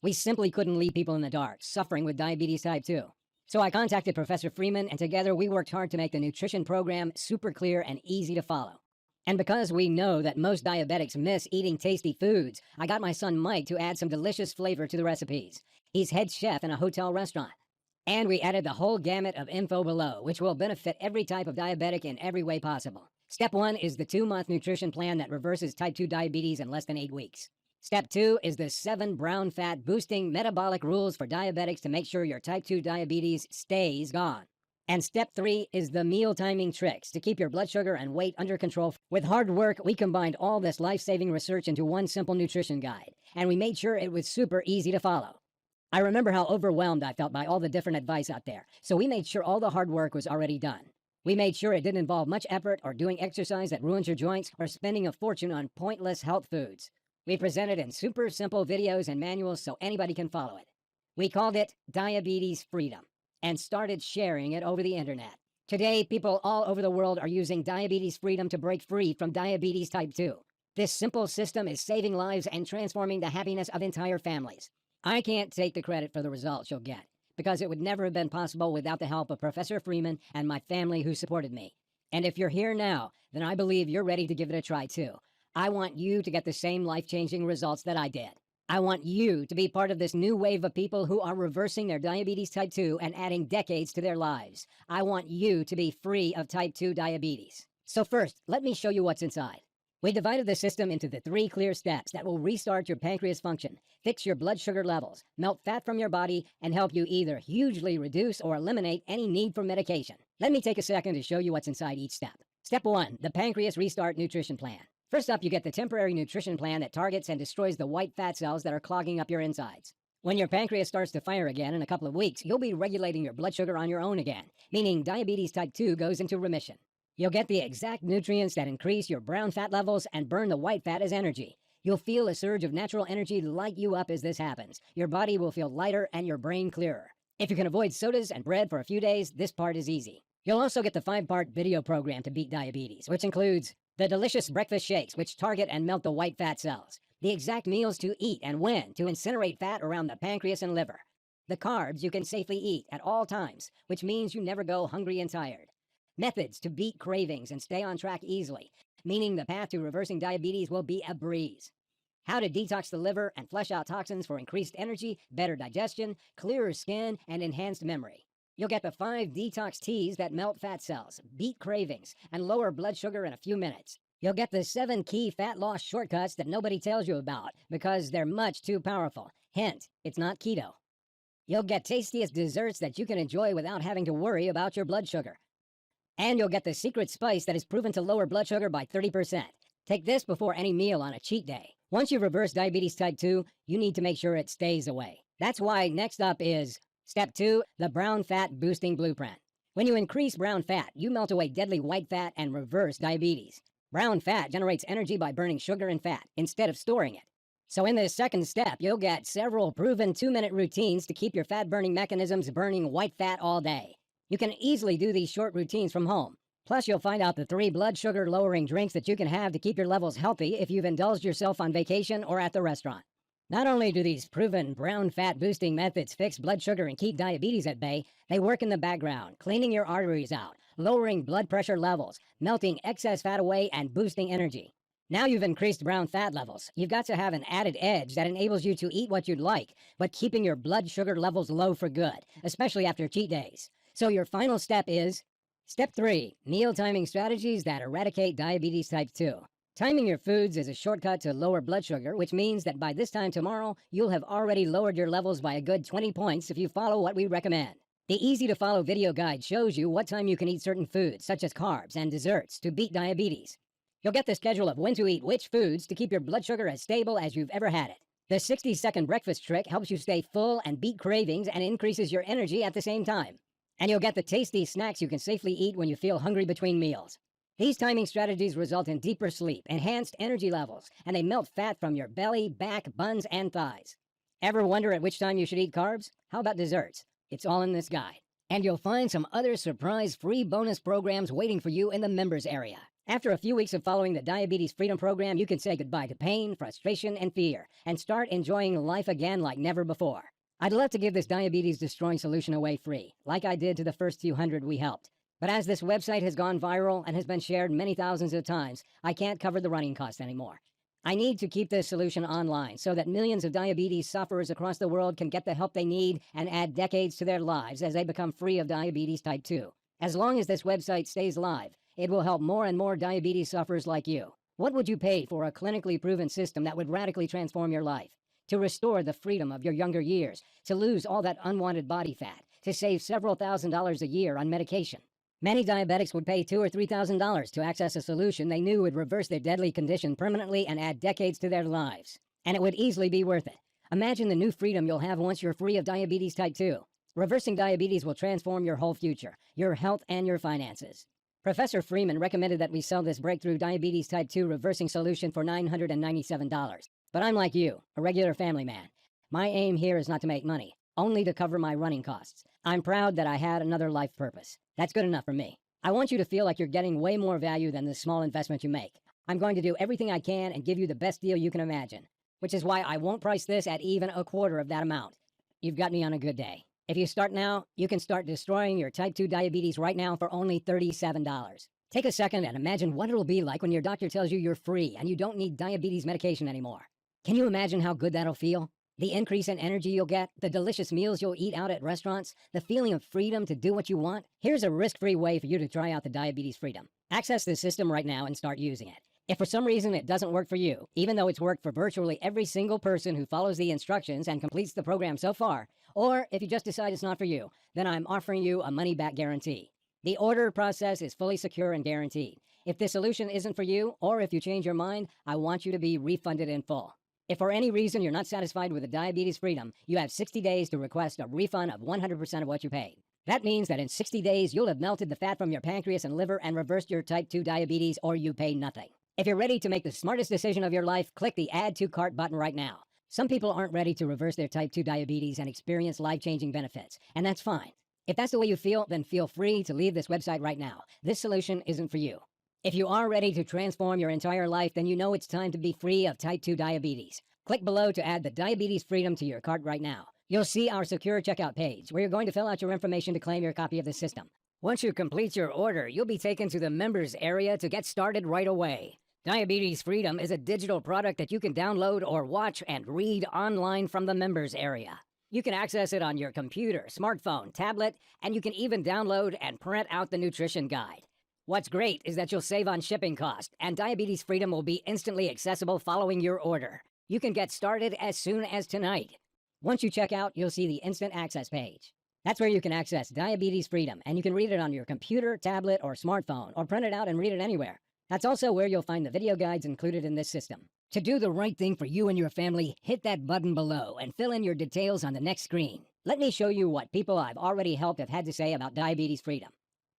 We simply couldn't leave people in the dark, suffering with diabetes type 2. So I contacted Professor Freeman, and together we worked hard to make the nutrition program super clear and easy to follow. And because we know that most diabetics miss eating tasty foods, I got my son Mike to add some delicious flavor to the recipes. He's head chef in a hotel restaurant. And we added the whole gamut of info below, which will benefit every type of diabetic in every way possible. Step 1 is the 2-month nutrition plan that reverses type 2 diabetes in less than 8 weeks. Step 2 is the 7 brown fat boosting metabolic rules for diabetics to make sure your type 2 diabetes stays gone. And step 3 is the meal timing tricks to keep your blood sugar and weight under control. With hard work, we combined all this life-saving research into one simple nutrition guide, and we made sure it was super easy to follow. I remember how overwhelmed I felt by all the different advice out there, so we made sure all the hard work was already done. We made sure it didn't involve much effort or doing exercise that ruins your joints or spending a fortune on pointless health foods. We presented in super simple videos and manuals so anybody can follow it. We called it Diabetes Freedom and started sharing it over the internet. Today, people all over the world are using Diabetes Freedom to break free from diabetes type 2. This simple system is saving lives and transforming the happiness of entire families. I can't take the credit for the results you'll get, because it would never have been possible without the help of Professor Freeman and my family who supported me. And if you're here now, then I believe you're ready to give it a try too. I want you to get the same life-changing results that I did. I want you to be part of this new wave of people who are reversing their diabetes type 2 and adding decades to their lives. I want you to be free of type 2 diabetes. So first, let me show you what's inside. We divided the system into the 3 clear steps that will restart your pancreas function, fix your blood sugar levels, melt fat from your body, and help you either hugely reduce or eliminate any need for medication. Let me take a second to show you what's inside each step. Step 1, the Pancreas Restart Nutrition Plan. First up, you get the temporary nutrition plan that targets and destroys the white fat cells that are clogging up your insides. When your pancreas starts to fire again in a couple of weeks, you'll be regulating your blood sugar on your own again, meaning diabetes type 2 goes into remission. You'll get the exact nutrients that increase your brown fat levels and burn the white fat as energy. You'll feel a surge of natural energy light you up as this happens. Your body will feel lighter and your brain clearer. If you can avoid sodas and bread for a few days, this part is easy. You'll also get the 5-part video program to beat diabetes, which includes the delicious breakfast shakes, which target and melt the white fat cells, the exact meals to eat and when to incinerate fat around the pancreas and liver, the carbs you can safely eat at all times, which means you never go hungry and tired, methods to beat cravings and stay on track easily, meaning the path to reversing diabetes will be a breeze. How to detox the liver and flush out toxins for increased energy, better digestion, clearer skin, and enhanced memory. You'll get the 5 detox teas that melt fat cells, beat cravings, and lower blood sugar in a few minutes. You'll get the 7 key fat loss shortcuts that nobody tells you about because they're much too powerful. Hint, it's not keto. You'll get tastiest desserts that you can enjoy without having to worry about your blood sugar. And you'll get the secret spice that is proven to lower blood sugar by 30%. Take this before any meal on a cheat day. Once you've reversed diabetes type 2, you need to make sure it stays away. That's why next up is Step 2, the Brown Fat Boosting Blueprint. When you increase brown fat, you melt away deadly white fat and reverse diabetes. Brown fat generates energy by burning sugar and fat instead of storing it. So in this second step, you'll get several proven 2-minute routines to keep your fat-burning mechanisms burning white fat all day. You can easily do these short routines from home. Plus, you'll find out the 3 blood sugar lowering drinks that you can have to keep your levels healthy if you've indulged yourself on vacation or at the restaurant. Not only do these proven brown fat boosting methods fix blood sugar and keep diabetes at bay, they work in the background, cleaning your arteries out, lowering blood pressure levels, melting excess fat away, and boosting energy. Now you've increased brown fat levels. You've got to have an added edge that enables you to eat what you'd like, but keeping your blood sugar levels low for good, especially after cheat days. So your final step is Step 3, meal timing strategies that eradicate diabetes type 2. Timing your foods is a shortcut to lower blood sugar, which means that by this time tomorrow, you'll have already lowered your levels by a good 20 points if you follow what we recommend. The easy-to-follow video guide shows you what time you can eat certain foods, such as carbs and desserts, to beat diabetes. You'll get the schedule of when to eat which foods to keep your blood sugar as stable as you've ever had it. The 60-second breakfast trick helps you stay full and beat cravings and increases your energy at the same time. And you'll get the tasty snacks you can safely eat when you feel hungry between meals. These timing strategies result in deeper sleep, enhanced energy levels, and they melt fat from your belly, back, buns, and thighs. Ever wonder at which time you should eat carbs? How about desserts? It's all in this guide. And you'll find some other surprise free bonus programs waiting for you in the members area. After a few weeks of following the Diabetes Freedom Program, you can say goodbye to pain, frustration, and fear, and start enjoying life again like never before. I'd love to give this diabetes-destroying solution away free, like I did to the first few hundred we helped. But as this website has gone viral and has been shared many thousands of times, I can't cover the running costs anymore. I need to keep this solution online so that millions of diabetes sufferers across the world can get the help they need and add decades to their lives as they become free of diabetes type 2. As long as this website stays live, it will help more and more diabetes sufferers like you. What would you pay for a clinically proven system that would radically transform your life? To restore the freedom of your younger years, to lose all that unwanted body fat, to save several $1,000s a year on medication. Many diabetics would pay $2,000 or $3,000 to access a solution they knew would reverse their deadly condition permanently and add decades to their lives. And it would easily be worth it. Imagine the new freedom you'll have once you're free of diabetes type 2. Reversing diabetes will transform your whole future, your health, and your finances. Professor Freeman recommended that we sell this breakthrough diabetes type 2 reversing solution for $997. But I'm like you, a regular family man. My aim here is not to make money, only to cover my running costs. I'm proud that I had another life purpose. That's good enough for me. I want you to feel like you're getting way more value than the small investment you make. I'm going to do everything I can and give you the best deal you can imagine, which is why I won't price this at even a quarter of that amount. You've got me on a good day. If you start now, you can start destroying your type 2 diabetes right now for only $37. Take a second and imagine what it'll be like when your doctor tells you you're free and you don't need diabetes medication anymore. Can you imagine how good that'll feel? The increase in energy you'll get, the delicious meals you'll eat out at restaurants, the feeling of freedom to do what you want. Here's a risk-free way for you to try out the Diabetes Freedom. Access the system right now and start using it. If for some reason it doesn't work for you, even though it's worked for virtually every single person who follows the instructions and completes the program so far, or if you just decide it's not for you, then I'm offering you a money-back guarantee. The order process is fully secure and guaranteed. If this solution isn't for you, or if you change your mind, I want you to be refunded in full. If for any reason you're not satisfied with the Diabetes Freedom, you have 60 days to request a refund of 100% of what you paid. That means that in 60 days, you'll have melted the fat from your pancreas and liver and reversed your type 2 diabetes, or you pay nothing. If you're ready to make the smartest decision of your life, click the Add to Cart button right now. Some people aren't ready to reverse their type 2 diabetes and experience life-changing benefits, and that's fine. If that's the way you feel, then feel free to leave this website right now. This solution isn't for you. If you are ready to transform your entire life, then you know it's time to be free of type 2 diabetes. Click below to add the Diabetes Freedom to your cart right now. You'll see our secure checkout page, where you're going to fill out your information to claim your copy of the system. Once you complete your order, you'll be taken to the members area to get started right away. Diabetes Freedom is a digital product that you can download or watch and read online from the members area. You can access it on your computer, smartphone, tablet, and you can even download and print out the nutrition guide. What's great is that you'll save on shipping costs, and Diabetes Freedom will be instantly accessible following your order. You can get started as soon as tonight. Once you check out, you'll see the instant access page. That's where you can access Diabetes Freedom, and you can read it on your computer, tablet, or smartphone, or print it out and read it anywhere. That's also where you'll find the video guides included in this system. To do the right thing for you and your family, hit that button below and fill in your details on the next screen. Let me show you what people I've already helped have had to say about Diabetes Freedom.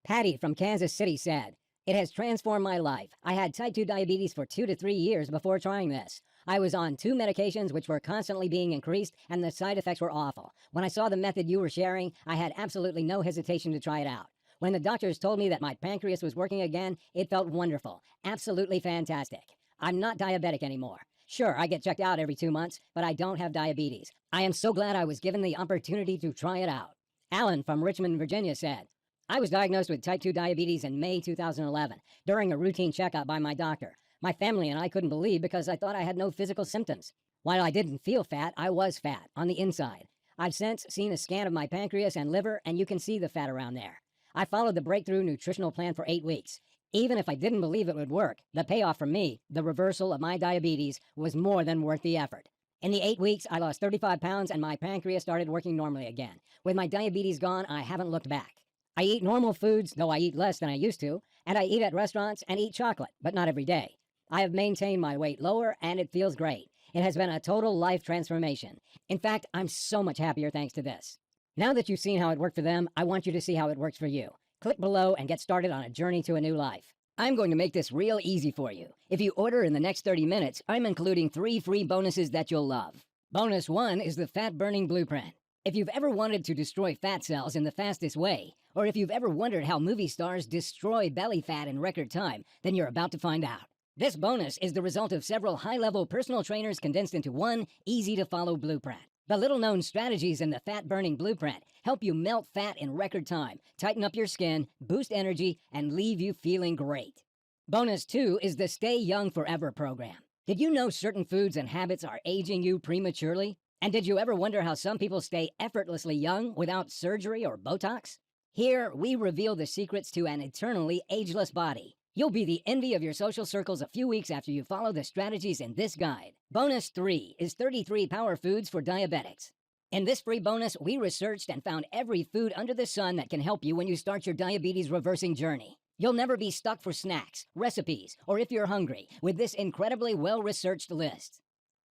Patty from Kansas City said, "It has transformed my life. I had type 2 diabetes for 2 to 3 years before trying this. I was on 2 medications which were constantly being increased, and the side effects were awful. When I saw the method you were sharing, I had absolutely no hesitation to try it out. When the doctors told me that my pancreas was working again, it felt wonderful. Absolutely fantastic. I'm not diabetic anymore. Sure, I get checked out every 2 months, but I don't have diabetes. I am so glad I was given the opportunity to try it out. Alan from Richmond, Virginia said, I was diagnosed with type 2 diabetes in May 2011 during a routine checkup by my doctor. My family and I couldn't believe because I thought I had no physical symptoms. While I didn't feel fat, I was fat on the inside. I've since seen a scan of my pancreas and liver, and you can see the fat around there. I followed the breakthrough nutritional plan for 8 weeks. Even if I didn't believe it would work, the payoff for me, the reversal of my diabetes, was more than worth the effort. In the 8 weeks, I lost 35 pounds and my pancreas started working normally again. With my diabetes gone, I haven't looked back. I eat normal foods, though I eat less than I used to, and I eat at restaurants and eat chocolate, but not every day. I have maintained my weight lower, and it feels great. It has been a total life transformation. In fact, I'm so much happier thanks to this. Now that you've seen how it worked for them, I want you to see how it works for you. Click below and get started on a journey to a new life. I'm going to make this real easy for you. If you order in the next 30 minutes, I'm including 3 free bonuses that you'll love. Bonus 1 is the Fat Burning Blueprint. If you've ever wanted to destroy fat cells in the fastest way, or if you've ever wondered how movie stars destroy belly fat in record time, then you're about to find out. This bonus is the result of several high-level personal trainers condensed into one easy-to-follow blueprint. The little-known strategies in the Fat Burning Blueprint help you melt fat in record time, tighten up your skin, boost energy, and leave you feeling great. Bonus 2 is the Stay Young Forever program. Did you know certain foods and habits are aging you prematurely? And did you ever wonder how some people stay effortlessly young without surgery or Botox? Here, we reveal the secrets to an eternally ageless body. You'll be the envy of your social circles a few weeks after you follow the strategies in this guide. Bonus 3 is 33 power foods for diabetics. In this free bonus, we researched and found every food under the sun that can help you when you start your diabetes reversing journey. You'll never be stuck for snacks, recipes, or if you're hungry with this incredibly well-researched list.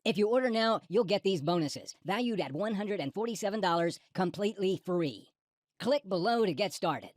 If you order now, you'll get these bonuses, valued at $147, completely free. Click below to get started.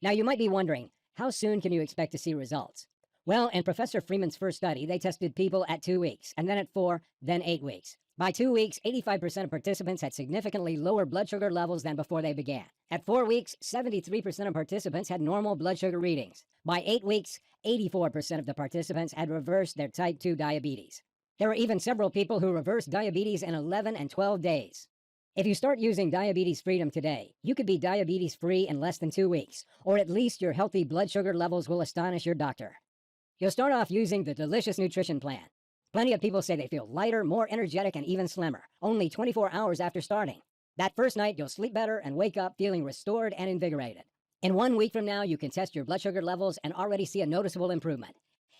Now you might be wondering, how soon can you expect to see results? Well, in Professor Freeman's first study, they tested people at 2 weeks, and then at 4, then 8 weeks. By 2 weeks, 85% of participants had significantly lower blood sugar levels than before they began. At 4 weeks, 73% of participants had normal blood sugar readings. By 8 weeks, 84% of the participants had reversed their type 2 diabetes. There were even several people who reversed diabetes in 11 and 12 days. If you start using Diabetes Freedom today, you could be diabetes-free in less than 2 weeks, or at least your healthy blood sugar levels will astonish your doctor. You'll start off using the delicious nutrition plan. Plenty of people say they feel lighter, more energetic, and even slimmer, only 24 hours after starting. That first night, you'll sleep better and wake up feeling restored and invigorated. In 1 week from now, you can test your blood sugar levels and already see a noticeable improvement.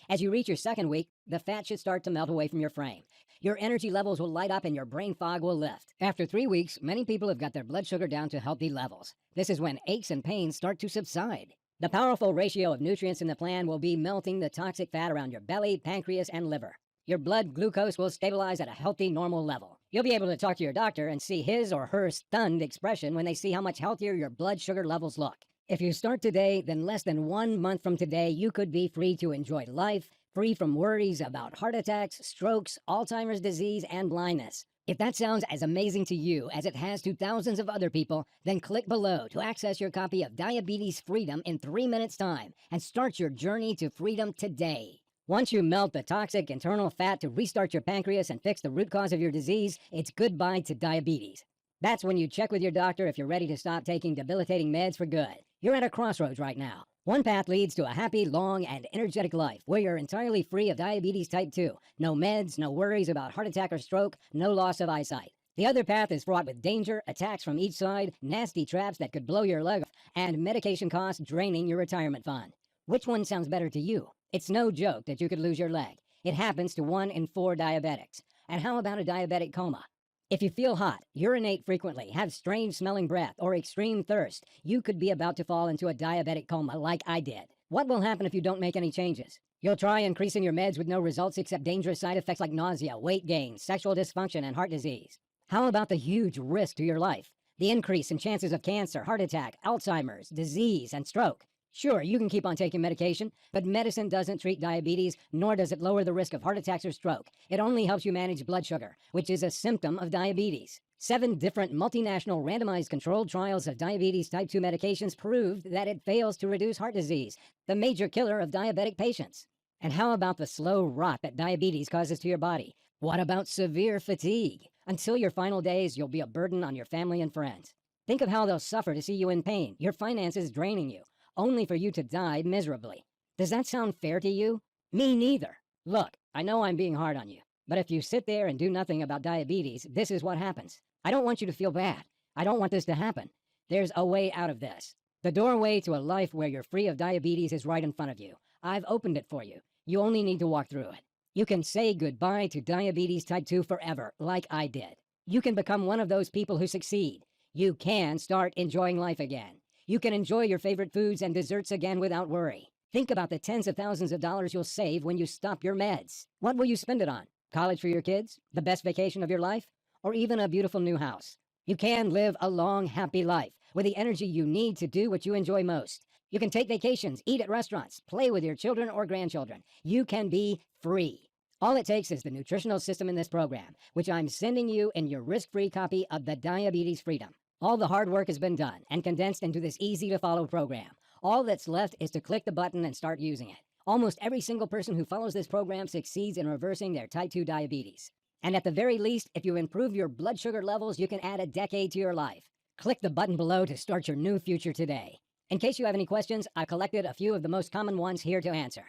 As you reach your second week, the fat should start to melt away from your frame. Your energy levels will light up and your brain fog will lift. After 3 weeks, many people have got their blood sugar down to healthy levels. This is when aches and pains start to subside. The powerful ratio of nutrients in the plan will be melting the toxic fat around your belly, pancreas, and liver. Your blood glucose will stabilize at a healthy, normal level. You'll be able to talk to your doctor and see his or her stunned expression when they see how much healthier your blood sugar levels look. If you start today, then less than 1 month from today, you could be free to enjoy life, free from worries about heart attacks, strokes, Alzheimer's disease, and blindness. If that sounds as amazing to you as it has to thousands of other people, then click below to access your copy of Diabetes Freedom in 3 minutes' time and start your journey to freedom today. Once you melt the toxic internal fat to restart your pancreas and fix the root cause of your disease, it's goodbye to diabetes. That's when you check with your doctor if you're ready to stop taking debilitating meds for good. You're at a crossroads right now. One path leads to a happy, long, and energetic life where you're entirely free of diabetes type 2. No meds, no worries about heart attack or stroke, no loss of eyesight. The other path is fraught with danger, attacks from each side, nasty traps that could blow your leg off, and medication costs draining your retirement fund. Which one sounds better to you? It's no joke that you could lose your leg. It happens to 1 in 4 diabetics. And how about a diabetic coma? If you feel hot, urinate frequently, have strange smelling breath, or extreme thirst, you could be about to fall into a diabetic coma like I did. What will happen if you don't make any changes? You'll try increasing your meds with no results except dangerous side effects like nausea, weight gain, sexual dysfunction, and heart disease. How about the huge risk to your life? The increase in chances of cancer, heart attack, Alzheimer's, disease, and stroke. Sure, you can keep on taking medication, but medicine doesn't treat diabetes, nor does it lower the risk of heart attacks or stroke. It only helps you manage blood sugar, which is a symptom of diabetes. 7 different multinational randomized controlled trials of diabetes type 2 medications proved that it fails to reduce heart disease, the major killer of diabetic patients. And how about the slow rot that diabetes causes to your body? What about severe fatigue? Until your final days, you'll be a burden on your family and friends. Think of how they'll suffer to see you in pain, your finances draining you, only for you to die miserably. Does that sound fair to you? Me neither. Look, I know I'm being hard on you, but if you sit there and do nothing about diabetes, this is what happens. I don't want you to feel bad. I don't want this to happen. There's a way out of this. The doorway to a life where you're free of diabetes is right in front of you. I've opened it for you. You only need to walk through it. You can say goodbye to diabetes type 2 forever, like I did. You can become one of those people who succeed. You can start enjoying life again. You can enjoy your favorite foods and desserts again without worry. Think about the tens of thousands of dollars you'll save when you stop your meds. What will you spend it on? College for your kids? The best vacation of your life? Or even a beautiful new house? You can live a long, happy life with the energy you need to do what you enjoy most. You can take vacations, eat at restaurants, play with your children or grandchildren. You can be free. All it takes is the nutritional system in this program, which I'm sending you in your risk-free copy of the Diabetes Freedom. All the hard work has been done and condensed into this easy-to-follow program. All that's left is to click the button and start using it. Almost every single person who follows this program succeeds in reversing their type 2 diabetes. And at the very least, if you improve your blood sugar levels, you can add a decade to your life. Click the button below to start your new future today. In case you have any questions, I collected a few of the most common ones here to answer.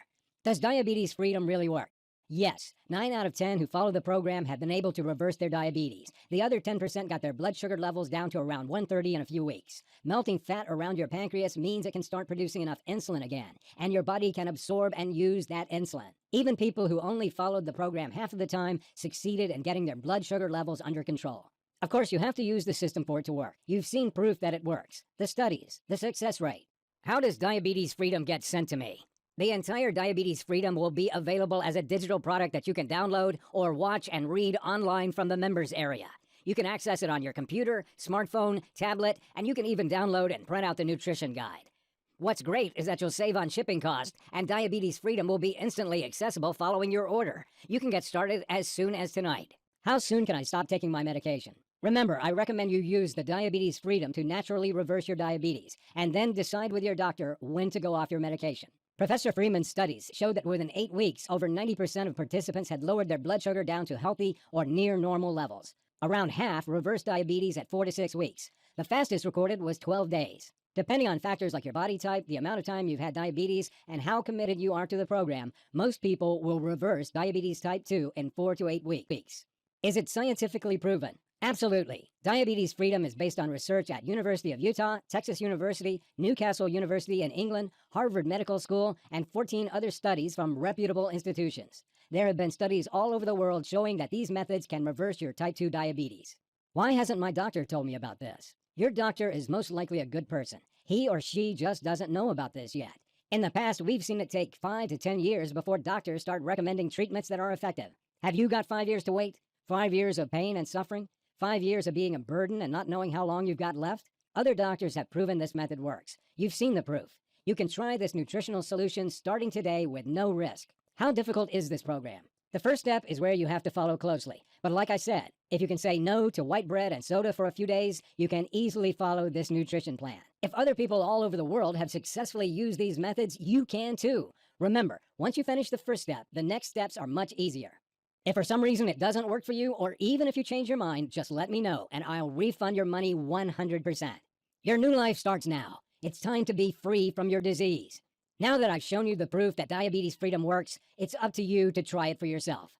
Does diabetes freedom really work? Yes, 9 out of 10 who follow the program have been able to reverse their diabetes. The other 10% got their blood sugar levels down to around 130 in a few weeks. Melting fat around your pancreas means it can start producing enough insulin again, and your body can absorb and use that insulin. Even people who only followed the program half of the time succeeded in getting their blood sugar levels under control. Of course, you have to use the system for it to work. You've seen proof that it works. The studies, the success rate. How does diabetes freedom get sent to me? The entire Diabetes Freedom will be available as a digital product that you can download or watch and read online from the members area. You can access it on your computer, smartphone, tablet, and you can even download and print out the nutrition guide. What's great is that you'll save on shipping costs, and Diabetes Freedom will be instantly accessible following your order. You can get started as soon as tonight. How soon can I stop taking my medication? Remember, I recommend you use the Diabetes Freedom to naturally reverse your diabetes, and then decide with your doctor when to go off your medication. Professor Freeman's studies showed that within 8 weeks, over 90% of participants had lowered their blood sugar down to healthy or near normal levels. Around half reversed diabetes at 4 to 6 weeks. The fastest recorded was 12 days. Depending on factors like your body type, the amount of time you've had diabetes, and how committed you are to the program, most people will reverse diabetes type 2 in 4 to 8 weeks. Is it scientifically proven? Absolutely. Diabetes Freedom is based on research at University of Utah, Texas University, Newcastle University in England, Harvard Medical School, and 14 other studies from reputable institutions. There have been studies all over the world showing that these methods can reverse your type 2 diabetes. Why hasn't my doctor told me about this? Your doctor is most likely a good person. He or she just doesn't know about this yet. In the past, we've seen it take 5 to 10 years before doctors start recommending treatments that are effective. Have you got 5 years to wait? 5 years of pain and suffering? 5 years of being a burden and not knowing how long you've got left? Other doctors have proven this method works. You've seen the proof. You can try this nutritional solution starting today with no risk. How difficult is this program? The first step is where you have to follow closely. But like I said, if you can say no to white bread and soda for a few days, you can easily follow this nutrition plan. If other people all over the world have successfully used these methods, you can too. Remember, once you finish the first step, the next steps are much easier. If for some reason it doesn't work for you, or even if you change your mind, just let me know, and I'll refund your money 100%. Your new life starts now. It's time to be free from your disease. Now that I've shown you the proof that Diabetes Freedom works, it's up to you to try it for yourself.